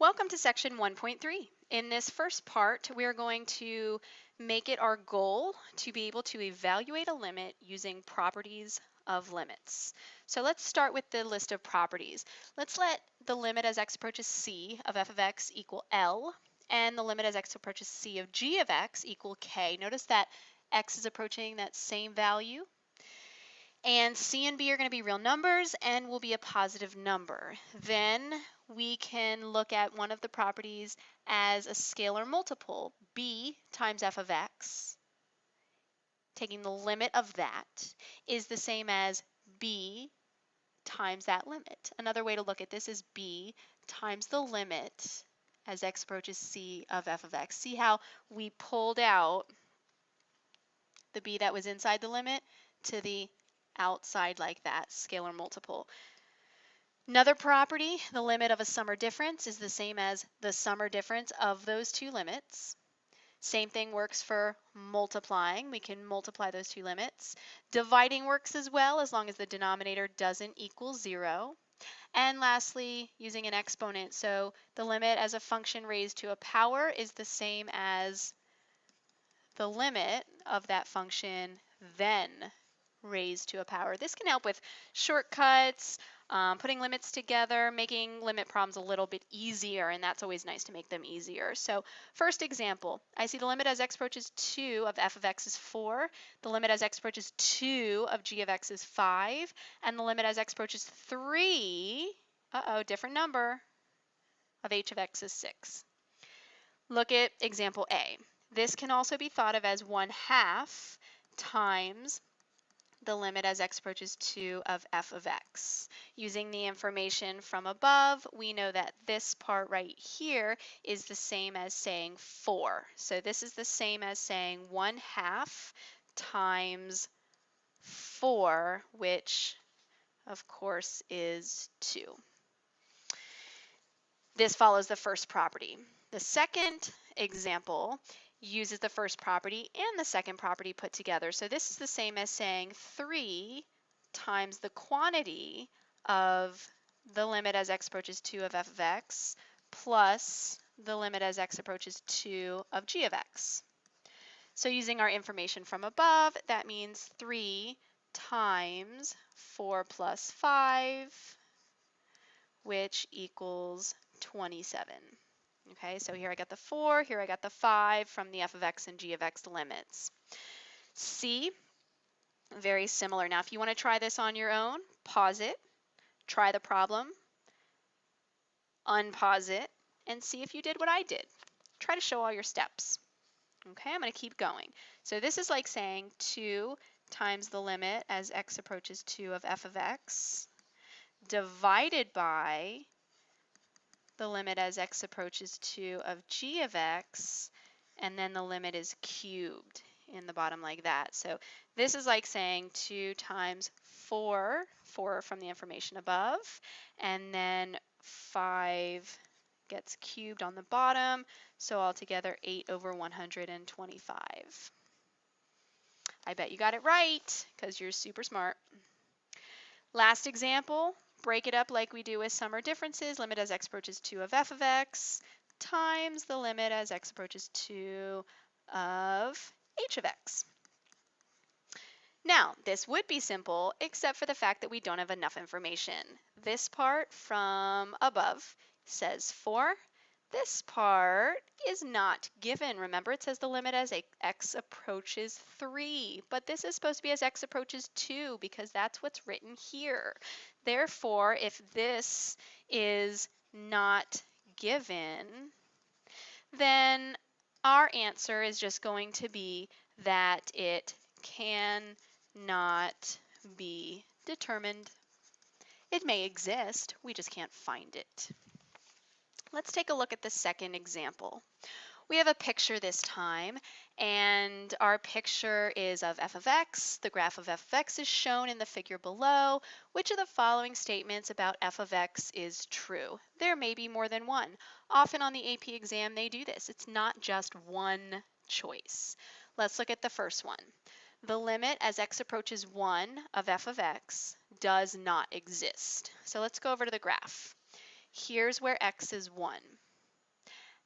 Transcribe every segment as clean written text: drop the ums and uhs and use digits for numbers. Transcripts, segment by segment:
Welcome to section 1.3. In this first part, we are going to make it our goal to be able to evaluate a limit using properties of limits. So let's start with the list of properties. Let's let the limit as x approaches c of f of x equal L, and the limit as x approaches c of g of x equal k. Notice that x is approaching that same value. And c and b are going to be real numbers and will be a positive number. Then we can look at one of the properties as a scalar multiple, b times f of x, taking the limit of that, is the same as b times that limit. Another way to look at this is b times the limit as x approaches c of f of x. See how we pulled out the b that was inside the limit to the outside like that, scalar multiple. Another property, the limit of a sum or difference, is the same as the sum or difference of those two limits. Same thing works for multiplying. We can multiply those two limits. Dividing works as well, as long as the denominator doesn't equal 0. And lastly, using an exponent. So the limit as a function raised to a power is the same as the limit of that function then raised to a power. This can help with shortcuts, putting limits together, making limit problems a little bit easier, and that's always nice to make them easier. So first example, I see the limit as x approaches 2 of f of x is 4, the limit as x approaches 2 of g of x is 5, and the limit as x approaches 3, different number, of h of x is 6. Look at example A. This can also be thought of as 1/2 times the limit as x approaches 2 of f of x. Using the information from above, we know that this part right here is the same as saying 4. So this is the same as saying 1/2 times 4, which of course is 2. This follows the first property. The second example uses the first property and the second property put together. So this is the same as saying 3 times the quantity of the limit as x approaches 2 of f of x plus the limit as x approaches 2 of g of x. So using our information from above, that means 3 times 4 plus 5, which equals 27. Okay, so here I got the 4, here I got the 5 from the f of x and g of x limits. C, very similar. Now, if you want to try this on your own, pause it, try the problem, unpause it, and see if you did what I did. Try to show all your steps. Okay, I'm going to keep going. So this is like saying 2 times the limit as x approaches 2 of f of x divided by the limit as x approaches 2 of g of x, and then the limit is cubed in the bottom like that. So this is like saying 2 times 4 from the information above, and then 5 gets cubed on the bottom, so altogether 8 over 125. I bet you got it right, because you're super smart. Last example, break it up like we do with sum or differences. Limit as x approaches 2 of f of x times the limit as x approaches 2 of h of x. Now, this would be simple, except for the fact that we don't have enough information. This part from above says 4. This part is not given. Remember, it says the limit as x approaches 3, but this is supposed to be as x approaches 2 because that's what's written here. Therefore, if this is not given, then our answer is just going to be that it cannot be determined. It may exist, we just can't find it. Let's take a look at the second example. We have a picture this time, and our picture is of f of x. The graph of f of x is shown in the figure below. Which of the following statements about f of x is true? There may be more than one. Often on the AP exam they do this. It's not just one choice. Let's look at the first one. The limit as x approaches 1 of f of x does not exist. So let's go over to the graph. Here's where x is 1.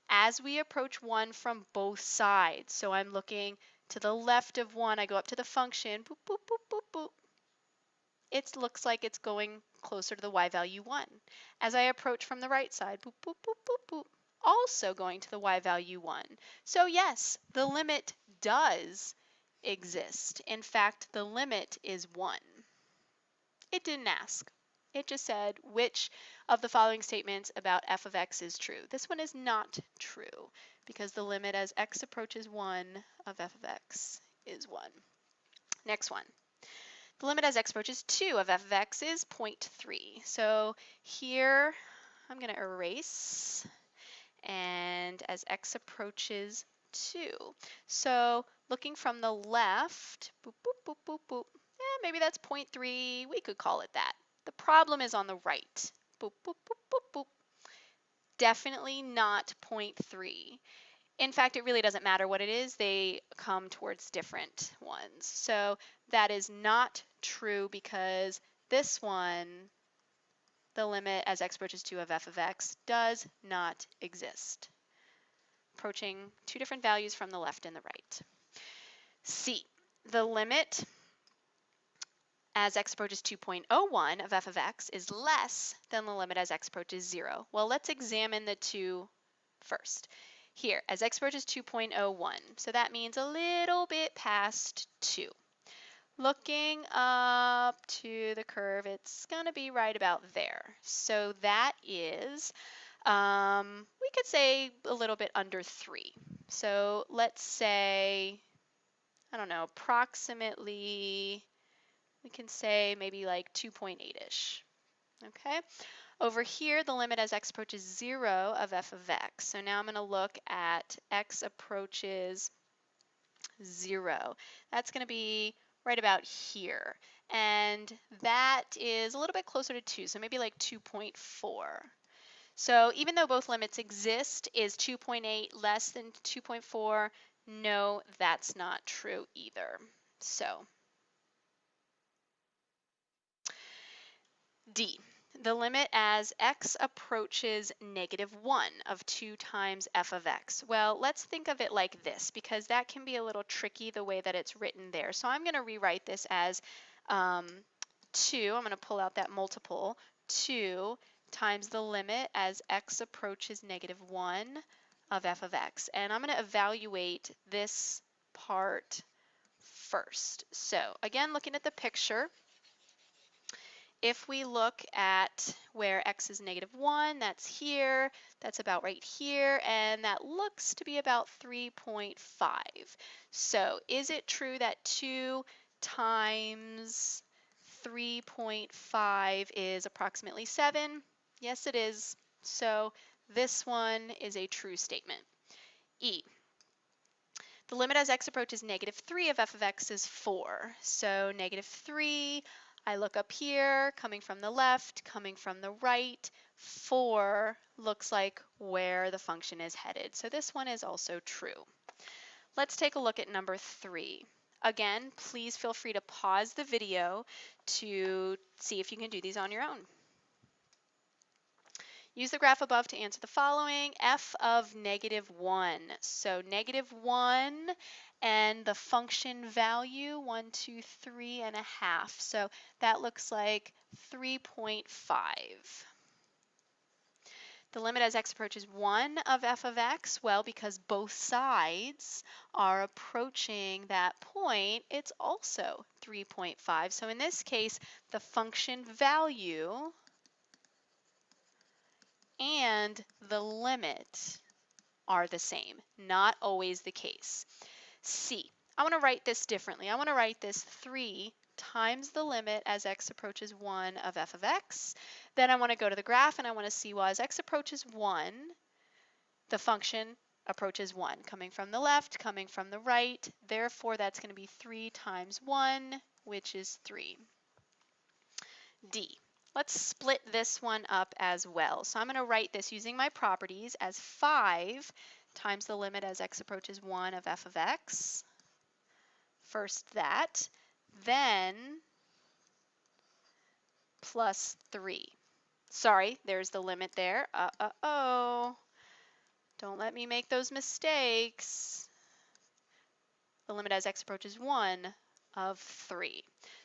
as we approach 1 from both sides. So I'm looking to the left of 1, I go up to the function, boop, boop, boop, boop, boop. It looks like it's going closer to the y value 1. As I approach from the right side, boop, boop, boop, boop, boop, also going to the y value 1. So yes, the limit does exist. In fact, the limit is 1. It didn't ask. It just said which of the following statements about f of x is true. This one is not true because the limit as x approaches 1 of f of x is 1. Next one. The limit as x approaches 2 of f of x is 0.3. So here I'm going to erase, and as x approaches 2. So looking from the left, boop, boop, boop, boop, boop. Maybe that's 0.3. We could call it that. The problem is on the right. Boop, boop, boop, boop, boop. Definitely not 0.3. In fact, it really doesn't matter what it is. They come towards different ones. So that is not true because this one, the limit as x approaches 2 of f of x, does not exist. Approaching two different values from the left and the right. C, the limit as x approaches 2.01 of f of x is less than the limit as x approaches 0. Well, let's examine the two first. Here, as x approaches 2.01, so that means a little bit past 2. Looking up to the curve, it's going to be right about there. So that is, we could say a little bit under 3. So let's say, I don't know, approximately, we can say maybe like 2.8-ish. Okay. Over here, the limit as x approaches 0 of f of x. So now I'm going to look at x approaches 0. That's going to be right about here. And that is a little bit closer to 2, so maybe like 2.4. So even though both limits exist, is 2.8 less than 2.4? No, that's not true either. So D, the limit as x approaches -1 of 2 times f of x. Well, let's think of it like this because that can be a little tricky the way that it's written there. So I'm going to rewrite this as 2, I'm going to pull out that multiple, 2 times the limit as x approaches -1 of f of x. And I'm going to evaluate this part first. So again, looking at the picture, if we look at where x is -1, that's here, that's about right here, and that looks to be about 3.5. So is it true that 2 times 3.5 is approximately 7? Yes, it is. So this one is a true statement. E, the limit as x approaches -3 of f of x is 4. So -3, I look up here, coming from the left, coming from the right, 4 looks like where the function is headed. So this one is also true. Let's take a look at number 3. Again, please feel free to pause the video to see if you can do these on your own. Use the graph above to answer the following. F of -1. So -1 and the function value 1, 2, 3.5. So that looks like 3.5. The limit as x approaches 1 of f of x, well, because both sides are approaching that point, it's also 3.5. So in this case, the function value and the limit are the same. Not always the case. C, I want to write this differently. I want to write this 3 times the limit as x approaches 1 of f of x. Then I want to go to the graph and I want to see, well, as x approaches 1, the function approaches 1, coming from the left, coming from the right. Therefore, that's going to be 3 times 1, which is 3. D, let's split this one up as well. So I'm going to write this using my properties as 5 times the limit as x approaches 1 of f of x. First that, then plus 3. Sorry, there's the limit there. Don't Don't let me make those mistakes. The limit as x approaches 1 of 3.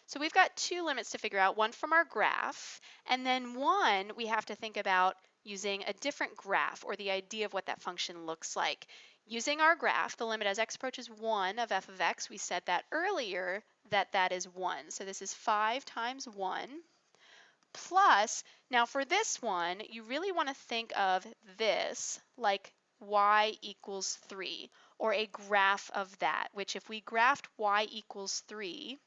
So we've got two limits to figure out, one from our graph, and then one we have to think about using a different graph or the idea of what that function looks like. Using our graph, the limit as x approaches 1 of f of x, we said that earlier that is 1. So this is 5 times 1 plus, now for this one, you really want to think of this like y equals 3, or a graph of that, which if we graphed y equals 3,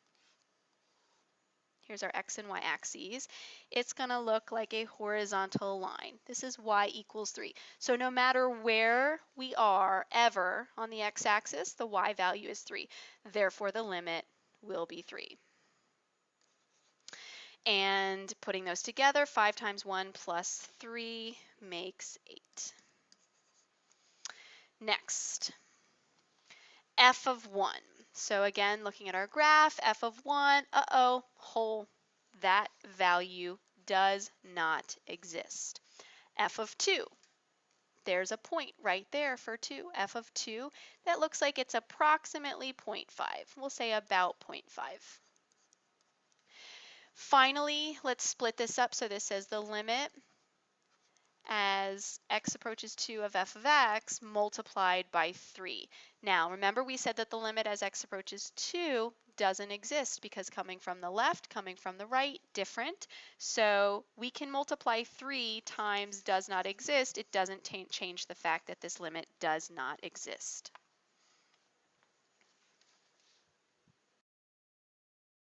here's our x and y axes, it's going to look like a horizontal line. This is y equals 3. So no matter where we are ever on the x-axis, the y value is 3. Therefore, the limit will be 3. And putting those together, 5 times 1 plus 3 makes 8. Next, f of 1. So again, looking at our graph, f of 1, hole, that value does not exist. F of 2, there's a point right there for 2. F of 2, that looks like it's approximately 0.5. We'll say about 0.5. Finally, let's split this up. So this says the limit as x approaches 2 of f of x multiplied by 3. Now, remember we said that the limit as x approaches 2 doesn't exist because coming from the left, coming from the right, different. So we can multiply 3 times does not exist. It doesn't change the fact that this limit does not exist.